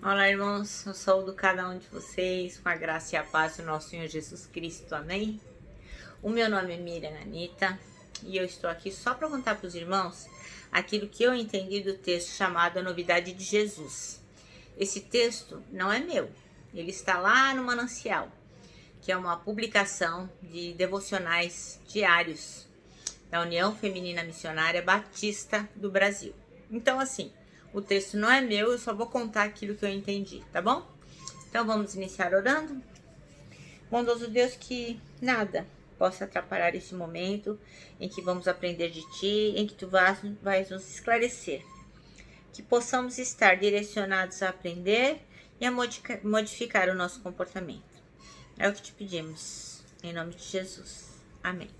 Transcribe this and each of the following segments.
Olá, irmãos, eu saúdo cada um de vocês com a graça e a paz do nosso Senhor Jesus Cristo, amém? O meu nome é Miriam Anita e eu estou aqui só para contar para os irmãos aquilo que eu entendi do texto chamado A Novidade de Jesus. Esse texto não é meu, ele está lá no Manancial, que é uma publicação de devocionais diários da União Feminina Missionária Batista do Brasil. Então, assim, o texto não é meu, eu só vou contar aquilo que eu entendi, tá bom? Então vamos iniciar orando? Bondoso Deus, que nada possa atrapalhar esse momento em que vamos aprender de Ti, em que Tu vais nos esclarecer. Que possamos estar direcionados a aprender e a modificar o nosso comportamento. É o que te pedimos, em nome de Jesus. Amém.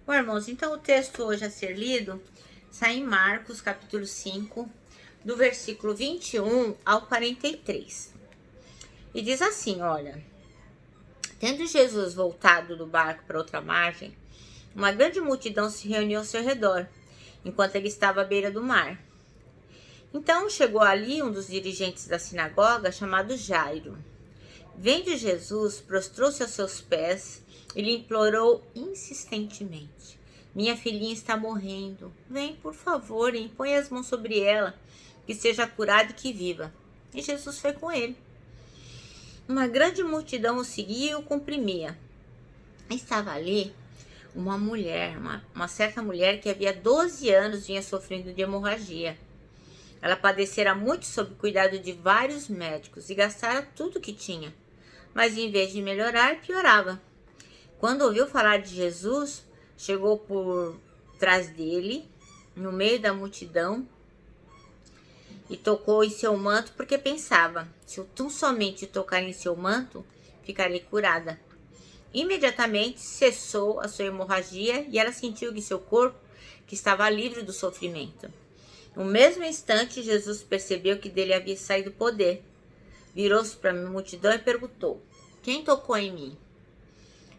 Bom, irmãos, então o texto hoje a ser lido está em Marcos, capítulo 5, do versículo 21 ao 43. E diz assim, olha: tendo Jesus voltado do barco para outra margem, uma grande multidão se reuniu ao seu redor, enquanto ele estava à beira do mar. Então chegou ali um dos dirigentes da sinagoga, chamado Jairo. Vendo Jesus, prostrou-se aos seus pés e lhe implorou insistentemente: minha filhinha está morrendo. Vem, por favor, e impõe as mãos sobre ela, que seja curada e que viva. E Jesus foi com ele. Uma grande multidão o seguia e o comprimia. Estava ali uma mulher, uma certa mulher que havia 12 anos vinha sofrendo de hemorragia. Ela padecera muito sob o cuidado de vários médicos e gastara tudo que tinha, mas em vez de melhorar, piorava. Quando ouviu falar de Jesus, chegou por trás dele, no meio da multidão, e tocou em seu manto, porque pensava: se eu tão somente tocar em seu manto, ficarei curada. Imediatamente cessou a sua hemorragia e ela sentiu que seu corpo que estava livre do sofrimento. No mesmo instante, Jesus percebeu que dele havia saído poder. Virou-se para a multidão e perguntou: quem tocou em mim?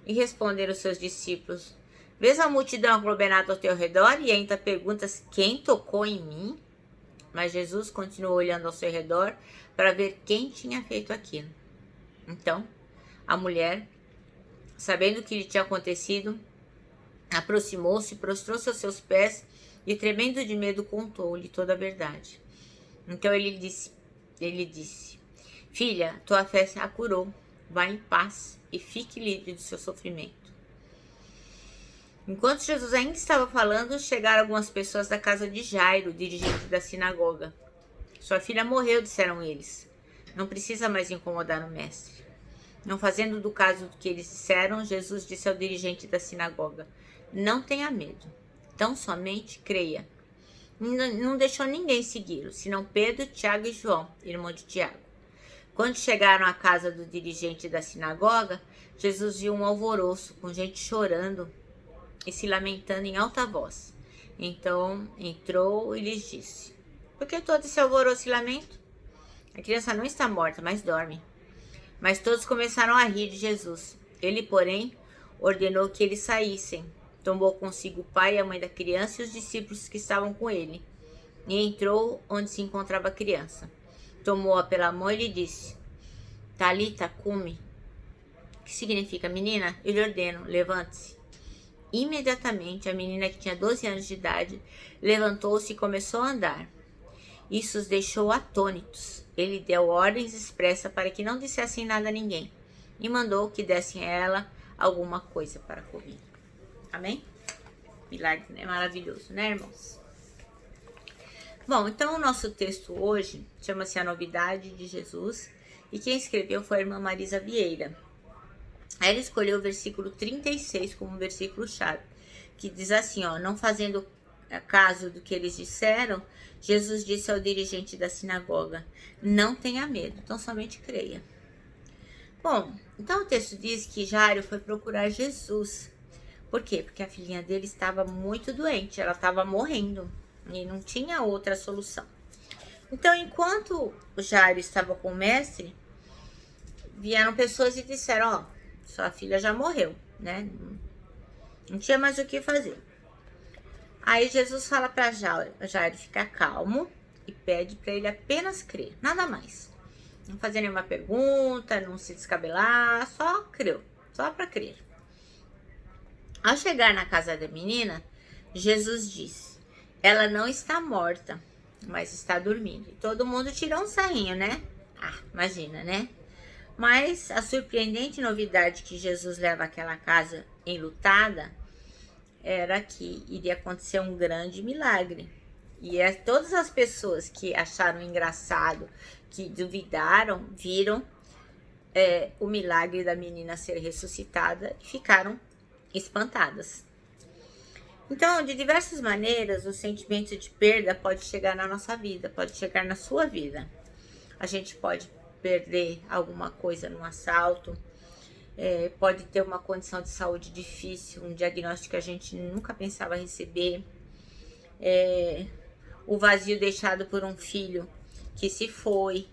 E responderam seus discípulos: vês a multidão aglomerada ao teu redor e ainda perguntas: quem tocou em mim? Mas Jesus continuou olhando ao seu redor para ver quem tinha feito aquilo. Então, a mulher, sabendo o que lhe tinha acontecido, aproximou-se, prostrou-se aos seus pés e, tremendo de medo, contou-lhe toda a verdade. Então ele disse: filha, tua fé a curou. Vá em paz e fique livre do seu sofrimento. Enquanto Jesus ainda estava falando, chegaram algumas pessoas da casa de Jairo, dirigente da sinagoga. Sua filha morreu, disseram eles. Não precisa mais incomodar o mestre. Não fazendo do caso do que eles disseram, Jesus disse ao dirigente da sinagoga: não tenha medo, tão somente creia. Não deixou ninguém segui-lo, senão Pedro, Tiago e João, irmão de Tiago. Quando chegaram à casa do dirigente da sinagoga, Jesus viu um alvoroço, com gente chorando e se lamentando em alta voz. Então entrou e lhes disse: por que todo esse alvoroço e lamento? A criança não está morta, mas dorme. Mas todos começaram a rir de Jesus. Ele, porém, ordenou que eles saíssem. Tomou consigo o pai e a mãe da criança e os discípulos que estavam com ele, e entrou onde se encontrava a criança. Tomou-a pela mão e lhe disse: Talita cumi, que significa: menina, eu lhe ordeno, levante-se. Imediatamente a menina, que tinha 12 anos de idade, levantou-se e começou a andar. Isso os deixou atônitos. Ele deu ordens expressas para que não dissessem nada a ninguém e mandou que dessem a ela alguma coisa para comer. Amém? Milagre é maravilhoso, né, irmãos? Bom, então o nosso texto hoje chama-se A Novidade de Jesus, e quem escreveu foi a irmã Marisa Vieira. Ela escolheu o versículo 36 como versículo-chave, que diz assim, não fazendo caso do que eles disseram, Jesus disse ao dirigente da sinagoga: não tenha medo, então somente creia. Bom, então o texto diz que Jairo foi procurar Jesus. Por quê? Porque a filhinha dele estava muito doente, ela estava morrendo e não tinha outra solução. Então, enquanto o Jairo estava com o mestre, vieram pessoas e disseram: sua filha já morreu, né? Não tinha mais o que fazer. Aí Jesus fala para Jairo ficar calmo, e pede para ele apenas crer, nada mais. Não fazer nenhuma pergunta, não se descabelar, só creu, só para crer. Ao chegar na casa da menina, Jesus disse: ela não está morta, mas está dormindo. E todo mundo tirou um sarrinho, né? Ah, imagina, né? Mas a surpreendente novidade que Jesus leva àquela casa enlutada era que iria acontecer um grande milagre. E todas as pessoas que acharam engraçado, que duvidaram, viram o milagre da menina ser ressuscitada e ficaram espantadas. Então, de diversas maneiras, o sentimento de perda pode chegar na nossa vida, pode chegar na sua vida. A gente pode perder alguma coisa num assalto, pode ter uma condição de saúde difícil, um diagnóstico que a gente nunca pensava receber, o vazio deixado por um filho que se foi,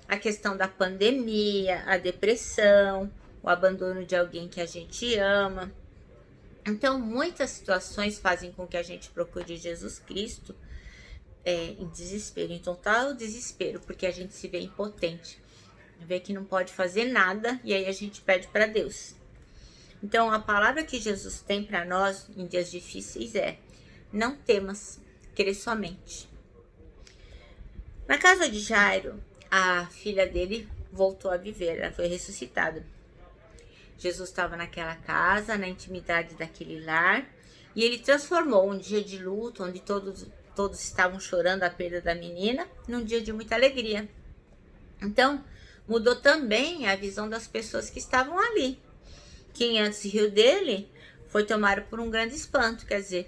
a questão da pandemia, a depressão, o abandono de alguém que a gente ama. Então, muitas situações fazem com que a gente procure Jesus Cristo em desespero, em total desespero, porque a gente se vê impotente, vê que não pode fazer nada e aí a gente pede para Deus. Então, a palavra que Jesus tem para nós em dias difíceis é: não temas, crê somente. Na casa de Jairo, a filha dele voltou a viver, ela foi ressuscitada. Jesus estava naquela casa, na intimidade daquele lar, e ele transformou um dia de luto, onde todos estavam chorando a perda da menina, num dia de muita alegria. Então, mudou também a visão das pessoas que estavam ali. Quem antes riu dele foi tomado por um grande espanto, quer dizer,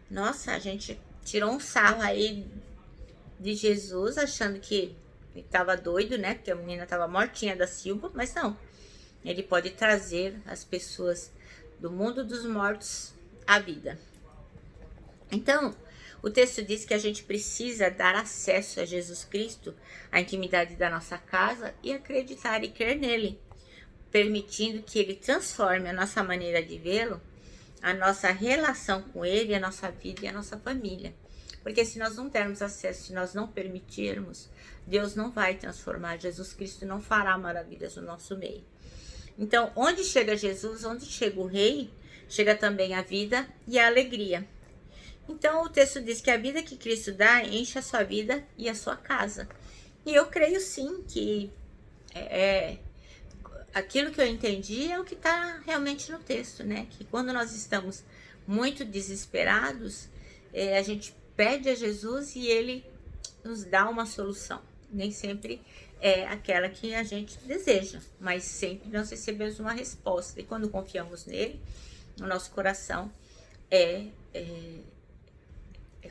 nossa, a gente tirou um sarro aí de Jesus, achando que ele estava doido, né, porque a menina estava mortinha da Silva, mas não. Ele pode trazer as pessoas do mundo dos mortos à vida. Então, o texto diz que a gente precisa dar acesso a Jesus Cristo, à intimidade da nossa casa, e acreditar e crer nele, permitindo que ele transforme a nossa maneira de vê-lo, a nossa relação com ele, a nossa vida e a nossa família. Porque se nós não dermos acesso, se nós não permitirmos, Deus não vai transformar, Jesus Cristo não fará maravilhas no nosso meio. Então, onde chega Jesus, onde chega o Rei, chega também a vida e a alegria. Então, o texto diz que a vida que Cristo dá enche a sua vida e a sua casa. E eu creio sim que aquilo que eu entendi é o que está realmente no texto, né? Que quando nós estamos muito desesperados, a gente pede a Jesus e ele nos dá uma solução. Nem sempre é aquela que a gente deseja, mas sempre nós recebemos uma resposta. E quando confiamos nele, o nosso coração é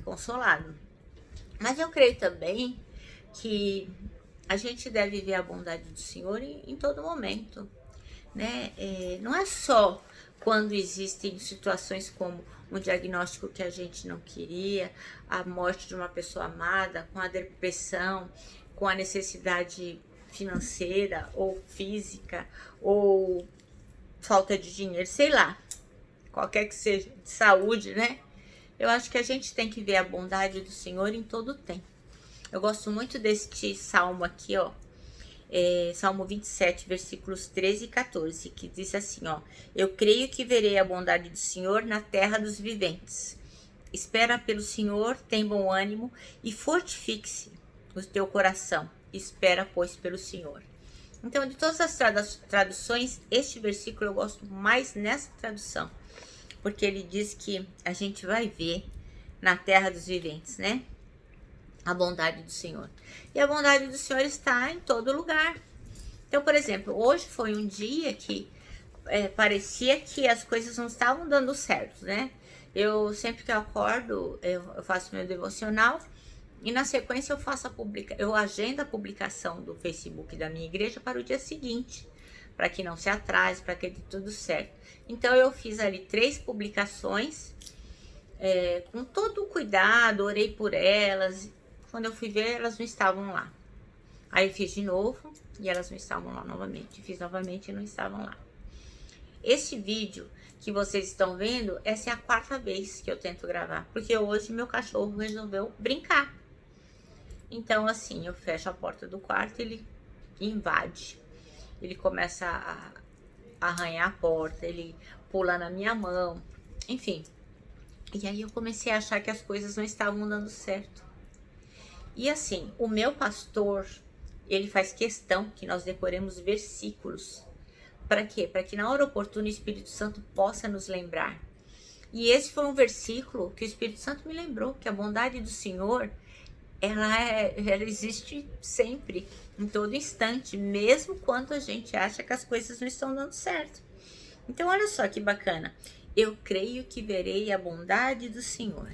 consolado. Mas eu creio também que a gente deve ver a bondade do Senhor em todo momento, né? Não é só quando existem situações como um diagnóstico que a gente não queria, a morte de uma pessoa amada, com a depressão, com a necessidade financeira ou física, ou falta de dinheiro, sei lá, qualquer que seja, de saúde, né? Eu acho que a gente tem que ver a bondade do Senhor em todo o tempo. Eu gosto muito deste salmo aqui, ó. Salmo 27, versículos 13 e 14, que diz assim, ó: eu creio que verei a bondade do Senhor na terra dos viventes. Espera pelo Senhor, tem bom ânimo e fortifique-se o teu coração. Espera, pois, pelo Senhor. Então, de todas as traduções, este versículo eu gosto mais nessa tradução, porque ele diz que a gente vai ver na terra dos viventes, né? A bondade do Senhor. E a bondade do Senhor está em todo lugar. Então, por exemplo, hoje foi um dia que parecia que as coisas não estavam dando certo, né? Eu sempre que eu acordo, eu faço meu devocional e na sequência eu agendo a publicação do Facebook da minha igreja para o dia seguinte, para que não se atrase, para que dê tudo certo. Então eu fiz ali 3 publicações com todo o cuidado, orei por elas. Quando eu fui ver, elas não estavam lá. Aí eu fiz de novo e elas não estavam lá novamente. Fiz novamente e não estavam lá. Este vídeo que vocês estão vendo, essa é a 4ª vez que eu tento gravar, porque hoje meu cachorro resolveu brincar. Então, assim, eu fecho a porta do quarto, ele invade. Ele começa a arranhar a porta, ele pula na minha mão, enfim. E aí eu comecei a achar que as coisas não estavam dando certo. E assim, o meu pastor, ele faz questão que nós decoremos versículos. Para quê? Para que na hora oportuna o Espírito Santo possa nos lembrar. E esse foi um versículo que o Espírito Santo me lembrou, que a bondade do Senhor, ela existe sempre, em todo instante, mesmo quando a gente acha que as coisas não estão dando certo. Então, olha só que bacana. Eu creio que verei a bondade do Senhor.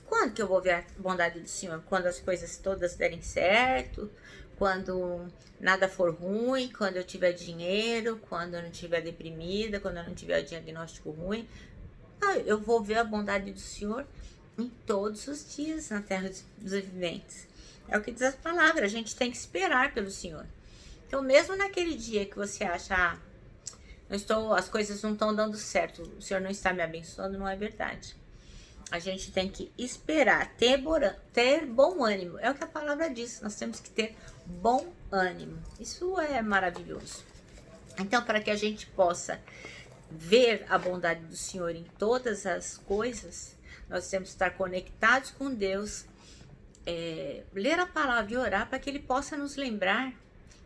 Quando que eu vou ver a bondade do Senhor? Quando as coisas todas derem certo, quando nada for ruim, quando eu tiver dinheiro, quando eu não estiver deprimida, quando eu não tiver diagnóstico ruim. Eu vou ver a bondade do Senhor em todos os dias na terra dos viventes. É o que diz a palavra, a gente tem que esperar pelo Senhor. Então, mesmo naquele dia que você acha, as coisas não estão dando certo, o Senhor não está me abençoando, não é verdade. A gente tem que esperar, ter bom ânimo. É o que a palavra diz, nós temos que ter bom ânimo. Isso é maravilhoso. Então, para que a gente possa ver a bondade do Senhor em todas as coisas, nós temos que estar conectados com Deus, ler a palavra e orar para que Ele possa nos lembrar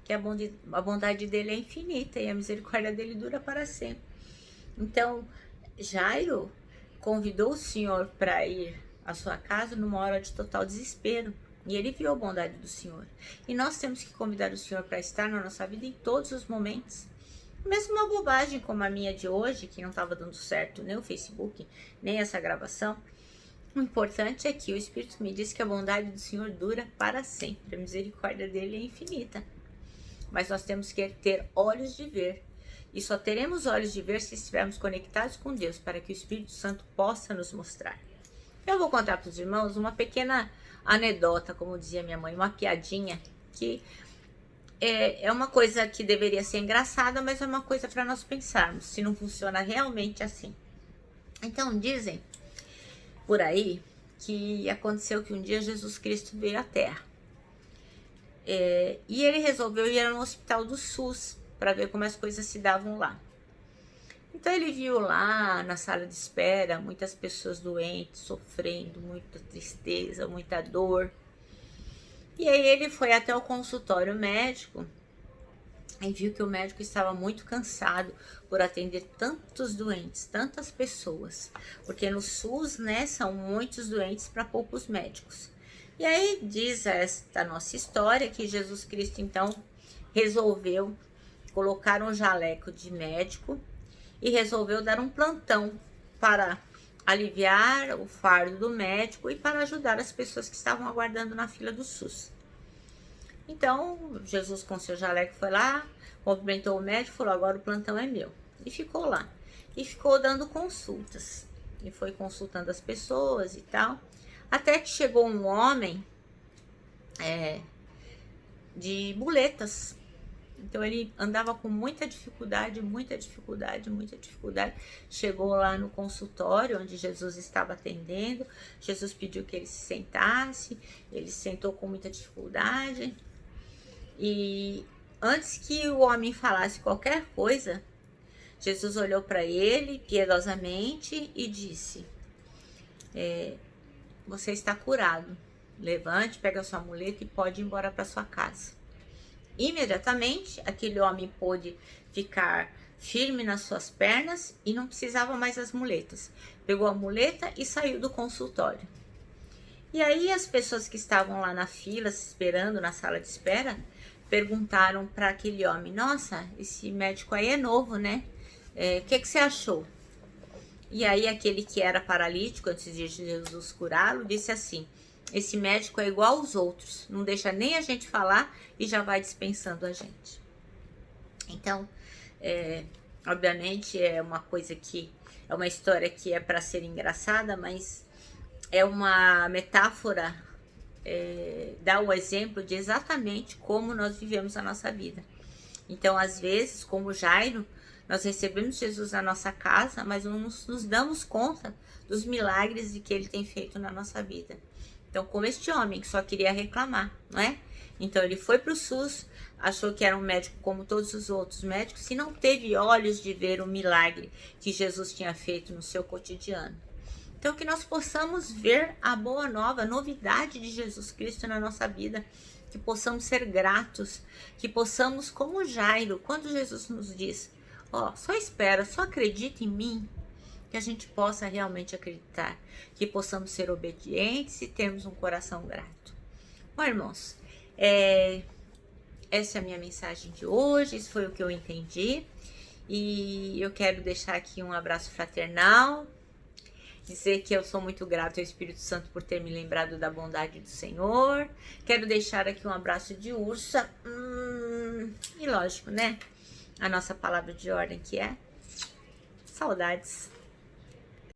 que a bondade dele é infinita e a misericórdia dele dura para sempre. Então, Jairo convidou o Senhor para ir à sua casa numa hora de total desespero. E ele viu a bondade do Senhor. E nós temos que convidar o Senhor para estar na nossa vida em todos os momentos. Mesmo uma bobagem como a minha de hoje, que não estava dando certo nem o Facebook, nem essa gravação. O importante é que o Espírito me diz que a bondade do Senhor dura para sempre. A misericórdia dele é infinita. Mas nós temos que ter olhos de ver. E só teremos olhos de ver se estivermos conectados com Deus, para que o Espírito Santo possa nos mostrar. Eu vou contar para os irmãos uma pequena anedota, como dizia minha mãe, uma piadinha, que é uma coisa que deveria ser engraçada, mas é uma coisa para nós pensarmos, se não funciona realmente assim. Então, dizem por aí que aconteceu que um dia Jesus Cristo veio à Terra. E ele resolveu ir no hospital do SUS para ver como as coisas se davam lá. Então ele viu lá na sala de espera muitas pessoas doentes, sofrendo, muita tristeza, muita dor. E aí ele foi até o consultório médico e viu que o médico estava muito cansado por atender tantos doentes, tantas pessoas. Porque no SUS, né, são muitos doentes para poucos médicos. E aí diz esta nossa história que Jesus Cristo então resolveu colocar um jaleco de médico e resolveu dar um plantão para aliviar o fardo do médico e para ajudar as pessoas que estavam aguardando na fila do SUS. Então, Jesus com seu jaleco foi lá, cumprimentou o médico e falou, agora o plantão é meu. E ficou lá. E ficou dando consultas. E foi consultando as pessoas e tal. Até que chegou um homem de muletas. Então ele andava com muita dificuldade. Chegou lá no consultório onde Jesus estava atendendo. Jesus pediu que ele se sentasse. Ele se sentou com muita dificuldade. E antes que o homem falasse qualquer coisa, Jesus olhou para ele piedosamente e disse, você está curado. Levante, pega a sua muleta e pode ir embora para sua casa. Imediatamente, aquele homem pôde ficar firme nas suas pernas e não precisava mais das muletas. Pegou a muleta e saiu do consultório. E aí as pessoas que estavam lá na fila, esperando na sala de espera, perguntaram para aquele homem, nossa, esse médico aí é novo, né? O que você achou? E aí aquele que era paralítico, antes de Jesus curá-lo, disse assim, esse médico é igual aos outros, não deixa nem a gente falar e já vai dispensando a gente. Então, obviamente é uma coisa que, é uma história que é para ser engraçada, mas é uma metáfora, dá um exemplo de exatamente como nós vivemos a nossa vida. Então, às vezes, como Jairo, nós recebemos Jesus na nossa casa, mas não nos damos conta dos milagres que ele tem feito na nossa vida. Então, como este homem que só queria reclamar, não é? Então, ele foi para o SUS, achou que era um médico como todos os outros médicos e não teve olhos de ver o milagre que Jesus tinha feito no seu cotidiano. Então, que nós possamos ver a boa nova, a novidade de Jesus Cristo na nossa vida, que possamos ser gratos, que possamos, como Jairo, quando Jesus nos diz, só espera, só acredita em mim, que a gente possa realmente acreditar, que possamos ser obedientes e termos um coração grato. Bom, irmãos, essa é a minha mensagem de hoje, isso foi o que eu entendi, e eu quero deixar aqui um abraço fraternal, dizer que eu sou muito grato ao Espírito Santo por ter me lembrado da bondade do Senhor. Quero deixar aqui um abraço de ursa. E lógico, né? A nossa palavra de ordem que é saudades.